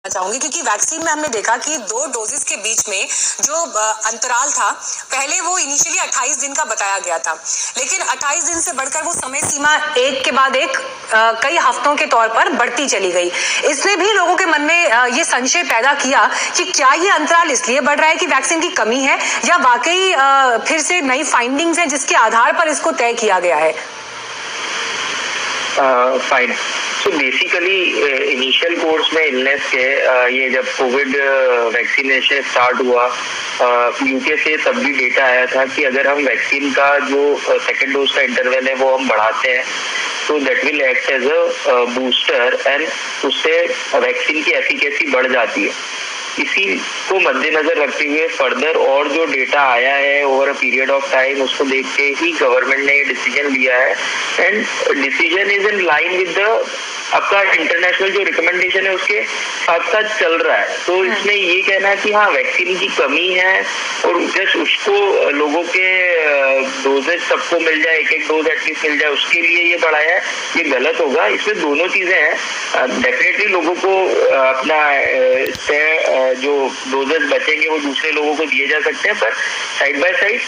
चाहूंगी क्योंकि वैक्सीन में हमने देखा कि 2 डोजेस के बीच में जो अंतराल था, पहले वो इनिशियली 28 दिन का बताया गया था, लेकिन 28 दिन से बढ़कर वो समय सीमा एक के बाद एक कई हफ्तों के तौर पर बढ़ती चली गई। इसने भी लोगों के मन में ये संशय पैदा किया कि क्या ये अंतराल इसलिए बढ़ रहा है कि वैक्सीन की कमी है या वाकई फिर से नई फाइंडिंग्स हैं जिसके आधार पर इसको तय किया गया है। फाइन। तो बेसिकली इनिशियल कोर्स में इलनेस के ये जब कोविड वैक्सीनेशन स्टार्ट हुआ, यूके से तब भी डेटा आया था कि अगर हम वैक्सीन का जो सेकेंड डोज का इंटरवल है वो हम बढ़ाते हैं तो that will act as a booster and उससे वैक्सीन की एफिकेसी बढ़ जाती है। इसी को मद्देनजर रखते हुए फर्दर और जो डेटा आया है over a period of time उसको देख के ही गवर्नमेंट ने ये डिसीजन लिया है and decision is in line with the आपका इंटरनेशनल जो रिकमेंडेशन है उसके साथ साथ चल रहा है। तो इसमें ये कहना है कि हाँ वैक्सीन की कमी है और जस्ट उसको लोगों के डोजेज सबको मिल जाए, एक डोज एटलीस्ट मिल जाए उसके लिए ये बढ़ाया है, ये गलत होगा। इसमें दोनों चीजें हैं। डेफिनेटली लोगों को अपना जो डोजेज बचेंगे वो दूसरे लोगों को दिए जा सकते हैं, पर साइड बाय साइड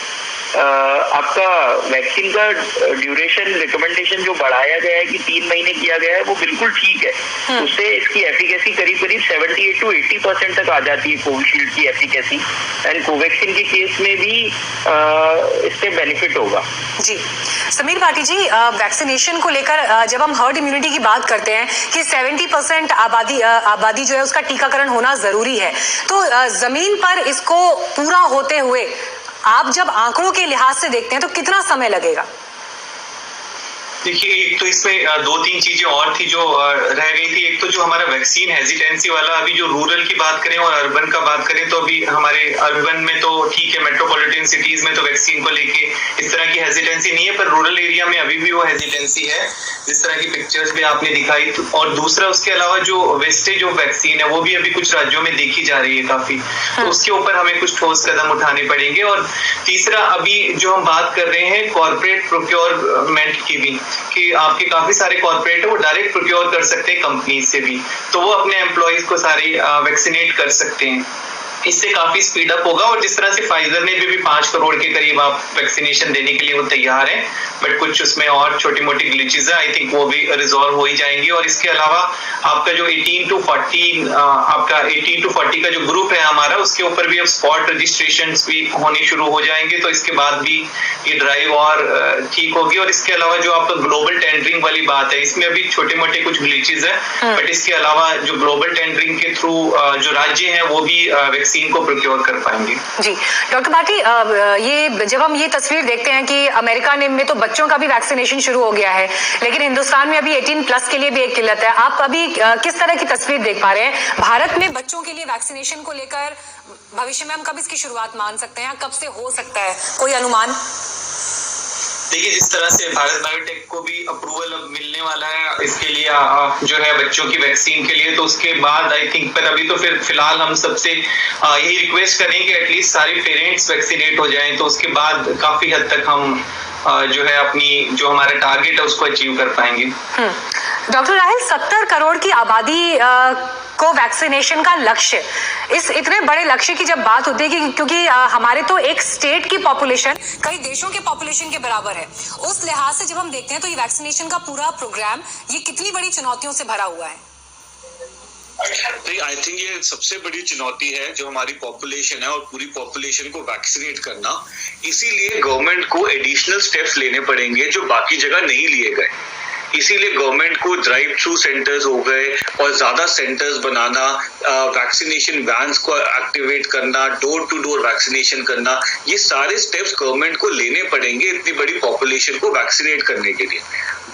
आपका वैक्सीन का ड्यूरेशन रिकमेंडेशन जो बढ़ाया गया है कि 3 महीने किया गया है वो बिल्कुल ठीक है। उससे इसकी एफिकेसी करीब 78 to 80% तक आ जाती है कोविशील्ड की एफिकेसी एंड कोवैक्सीन के केस में भी इससे बेनिफिट होगा। जी समीर भाटी जी, वैक्सीनेशन को लेकर जब हम हर्ड इम्यूनिटी की बात करते हैं कि 70% आबादी जो है उसका टीकाकरण होना जरूरी है, तो जमीन पर इसको पूरा होते हुए आप जब आंकड़ों के लिहाज से देखते हैं तो कितना समय लगेगा? देखिए, एक तो इसमें 2-3 चीजें और थी जो रह गई थी। एक तो जो हमारा वैक्सीन हेजिटेंसी वाला, अभी जो रूरल की बात करें और अर्बन का बात करें तो अभी हमारे अर्बन में तो ठीक है, मेट्रोपॉलिटन सिटीज में तो वैक्सीन को लेके इस तरह की हेजिटेंसी नहीं है, पर रूरल एरिया में अभी भी वो हेजिटेंसी है जिस तरह की पिक्चर्स भी आपने दिखाई। और दूसरा उसके अलावा जो वेस्टेज ऑफ वैक्सीन है वो भी अभी कुछ राज्यों में देखी जा रही है काफी, तो उसके ऊपर हमें कुछ ठोस कदम उठाने पड़ेंगे। और तीसरा, अभी जो हम बात कर रहे हैं कॉर्पोरेट प्रोक्योरमेंट की भी, कि आपके काफी सारे कॉर्पोरेट है वो डायरेक्ट प्रोक्योर कर सकते हैं कंपनी से भी, तो वो अपने एम्प्लॉइज को सारे वैक्सीनेट कर सकते हैं। इससे काफी स्पीड अप होगा। और जिस तरह से फाइजर ने भी 5 करोड़ के करीब आप वैक्सीनेशन देने के लिए वो तैयार है, बट कुछ उसमें और छोटी मोटी ग्लिचेस है, आई थिंक वो भी रिजॉल्व हो ही जाएंगी। और इसके अलावा आपका जो 18 to 40 का जो ग्रुप है हमारा, उसके ऊपर भी अब स्पॉट रजिस्ट्रेशन भी होने शुरू हो जाएंगे, तो इसके बाद भी ये ड्राइव और ठीक होगी। और इसके अलावा जो आपका ग्लोबल टेंडरिंग वाली बात है, इसमें अभी छोटे मोटे कुछ ग्लिचेस है, बट इसके अलावा जो ग्लोबल टेंडरिंग के थ्रू जो राज्य हैं वो भी वैक्सीन को प्रोक्योर कर पाएंगे। जी डॉक्टर भाटी, ये जब हम ये तस्वीर देखते हैं कि अमेरिका में तो बच्चों का भी वैक्सीनेशन शुरू हो गया है, लेकिन हिंदुस्तान में अभी 18+ के लिए भी एक किल्लत है। आप अभी किस तरह की तस्वीर देख पा रहे हैं भारत में बच्चों के लिए वैक्सीनेशन को लेकर? भविष्य में हम कब इसकी शुरुआत मान सकते हैं, कब से हो सकता है, कोई अनुमान? देखिए, जिस तरह से भारत बायोटेक को भी अप्रूवल अब मिलने वाला है इसके लिए जो है बच्चों की वैक्सीन के लिए, तो उसके बाद आई थिंक, पर अभी तो फिर फिलहाल हम सबसे यही रिक्वेस्ट करें कि एटलीस्ट सारे पेरेंट्स वैक्सीनेट हो जाएं, तो उसके बाद काफी हद तक हम जो है अपनी जो हमारा टारगेट है उसको अचीव कर पाएंगे। डॉक्टर राहिल, 70 करोड़ की आबादी को वैक्सीनेशन का लक्ष्य, इस इतने बड़े लक्ष्य की जब बात होती है कि क्योंकि हमारे तो एक स्टेट की पॉपुलेशन कई देशों के पॉपुलेशन के बराबर है, उस लिहाज से जब हम देखते हैं तो ये वैक्सीनेशन का पूरा प्रोग्राम ये कितनी बड़ी चुनौतियों से भरा हुआ है? आई थिंक ये सबसे बड़ी चुनौती है जो हमारी पॉपुलेशन है, और पूरी पॉपुलेशन को वैक्सीनेट करना। इसीलिए गवर्नमेंट को एडिशनल स्टेप्स लेने पड़ेंगे जो बाकी जगह नहीं लिए गए। इसीलिए गवर्नमेंट को ड्राइव थ्रू सेंटर्स हो गए और ज्यादा सेंटर्स बनाना, वैक्सीनेशन वैन्स को एक्टिवेट करना, डोर टू डोर वैक्सीनेशन करना, ये सारे स्टेप्स गवर्नमेंट को लेने पड़ेंगे इतनी बड़ी पॉपुलेशन को वैक्सीनेट करने के लिए।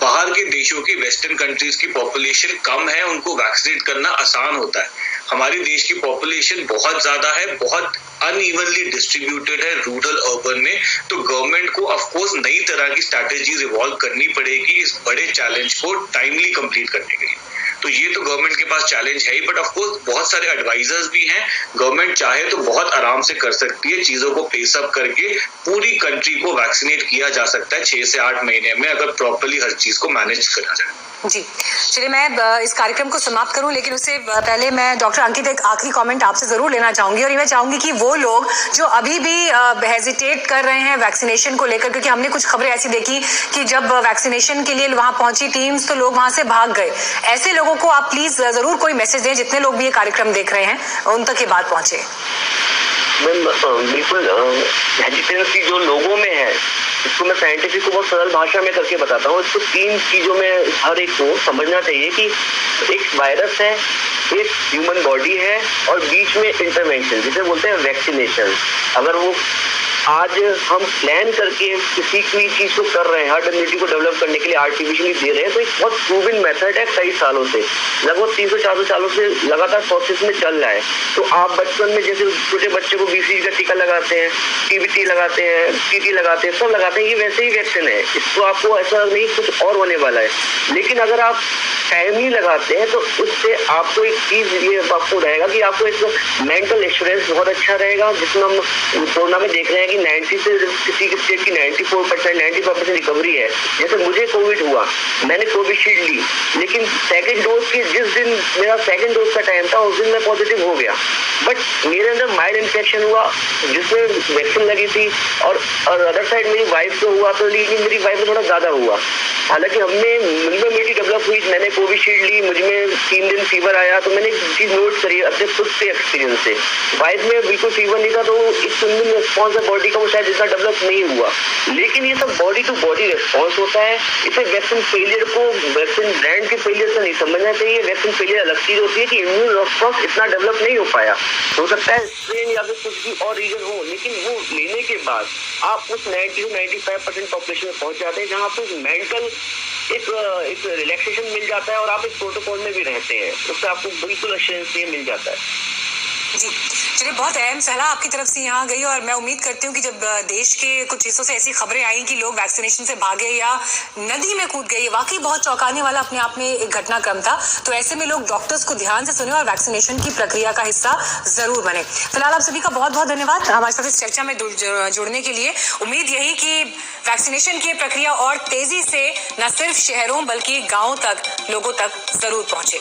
बाहर के देशों की, वेस्टर्न कंट्रीज की पॉपुलेशन कम है, उनको वैक्सीनेट करना आसान होता है। हमारे देश की पॉपुलेशन बहुत ज्यादा है, बहुत अनइवनली डिस्ट्रीब्यूटेड है रूरल अर्बन में, तो गवर्नमेंट को ऑफ कोर्स नई तरह की स्ट्रैटेजीज इवॉल्व करनी पड़ेगी इस बड़े चैलेंज को टाइमली कंप्लीट करने के लिए। तो ये तो गवर्नमेंट के पास चैलेंज है ही, बट ऑफ कोर्स बहुत सारे एडवाइजर्स भी हैं। गवर्नमेंट चाहे तो बहुत आराम से कर सकती है, चीजों को पेस अप करके पूरी कंट्री को वैक्सीनेट किया जा सकता है 6 से 8 महीने में, अगर प्रॉपर्ली हर चीज को मैनेज करा जाए। जी चलिए, मैं इस कार्यक्रम को समाप्त करूं, लेकिन उससे पहले मैं डॉक्टर अंकित एक आखिरी कमेंट आपसे जरूर लेना चाहूंगी, और ये मैं चाहूंगी कि वो लोग जो अभी भी हेजिटेट कर रहे हैं वैक्सीनेशन को लेकर, क्योंकि हमने कुछ खबरें ऐसी देखी कि जब वैक्सीनेशन के लिए वहां पहुंची टीम्स तो लोग वहां से भाग गए, ऐसे लोगों को आप प्लीज जरूर कोई मैसेज दें, जितने लोग भी ये कार्यक्रम देख रहे हैं उन तक ये बात पहुंचे। बिल्कुल, हेजिटेंसी जो लोगों में है, इसको मैं साइंटिफिक को बहुत सरल भाषा में करके बताता हूँ। इसको 3 चीजों में हर एक को समझना चाहिए कि एक वायरस है, एक ह्यूमन बॉडी है, और बीच में इंटरवेंशन जिसे बोलते हैं वैक्सीनेशन। अगर वो आज हम प्लान करके किसी भी चीज को कर रहे हैं, हर्ड इम्यूनिटी को डेवलप करने के लिए आर्टिफिशियली दे रहे हैं, तो एक बहुत प्रूवन मेथड है, कई सालों से, लगभग 300-400 सालों से लगातार प्रोसेस में चल रहा है। तो आप बचपन में जैसे छोटे बच्चे को BCG का टीका लगाते हैं, TBT लगाते हैं, TT लगाते हैं, सब लगाते हैं, ये वैसे ही वैक्सीन है। इसको आपको ऐसा नहीं कुछ और होने वाला है। लेकिन अगर आप टाइमली लगाते हैं तो उससे आपको एक चीज ये आपको रहेगा कि आपको एक मेंटल एश्योरेंस बहुत अच्छा रहेगा, जिसमें हम कोरोना में देख रहे हैं कि 90 से किसी की स्टेट की 94%, 95% रिकवरी है। जैसे मुझे कोविड हुआ, मैंने कोविशील्ड ली, लेकिन सेकंड डोज की जिस दिन मेरा सेकंड डोज का टाइम था उस दिन मैं पॉजिटिव हो गया, बट मेरे अंदर माइल्ड इन्फेक्शन हुआ जिसमें वैक्सीन लगी थी, और अदर साइड मेरी वाइफ को हुआ, तो लेकिन मेरी वाइफ में थोड़ा ज्यादा हुआ। हालांकि हमने इम्यूनिटी डेवलप हुई, मैंने कोविशील्ड ली, मुझमें 3 दिन फीवर आया, तो मैंने चीज नोट करी अपने खुद से एक्सपीरियंस से। वाइफ में बिल्कुल फीवर नहीं था, तो एक इम्यून रिस्पॉन्स है बॉडी का, वो शायद इतना डेवलप नहीं हुआ। लेकिन ये सब बॉडी टू बॉडी रिस्पॉन्स होता है। इसे वैक्सीन फेलियर को वैक्सीन ब्रांड के फेलियर से नहीं समझना चाहिए। वैक्सीन फेलियर अलग चीज होती है कि इम्यून रिस्पॉन्स इतना डेवलप नहीं हो पाया, हो सकता है स्ट्रेन या फिर कुछ भी और रीजन हो, लेकिन वो लेने के बाद आप उस 90 से 95% पॉपुलेशन में पहुंच जाते हैं, जहां आपको मेंटल एक रिलैक्सेशन मिल जाता है, और आप इस प्रोटोकॉल में भी रहते हैं, उससे आपको बिल्कुल एश्योरेंस ये मिल जाता है। जी चलिए, बहुत अहम सलाह आपकी तरफ से यहाँ गई, और मैं उम्मीद करती हूँ कि जब देश के कुछ हिस्सों से ऐसी खबरें आई कि लोग वैक्सीनेशन से भागे या नदी में कूद गए, वाकई बहुत चौंकाने वाला अपने आप में एक घटनाक्रम था। तो ऐसे में लोग डॉक्टर्स को ध्यान से सुने और वैक्सीनेशन की प्रक्रिया का हिस्सा जरूर बने। फिलहाल आप सभी का बहुत बहुत धन्यवाद हमारे साथ इस चर्चा में जुड़ने के लिए। उम्मीद यही कि वैक्सीनेशन की प्रक्रिया और तेजी से न सिर्फ शहरों बल्कि गाँवों तक, लोगों तक जरूर पहुंचे।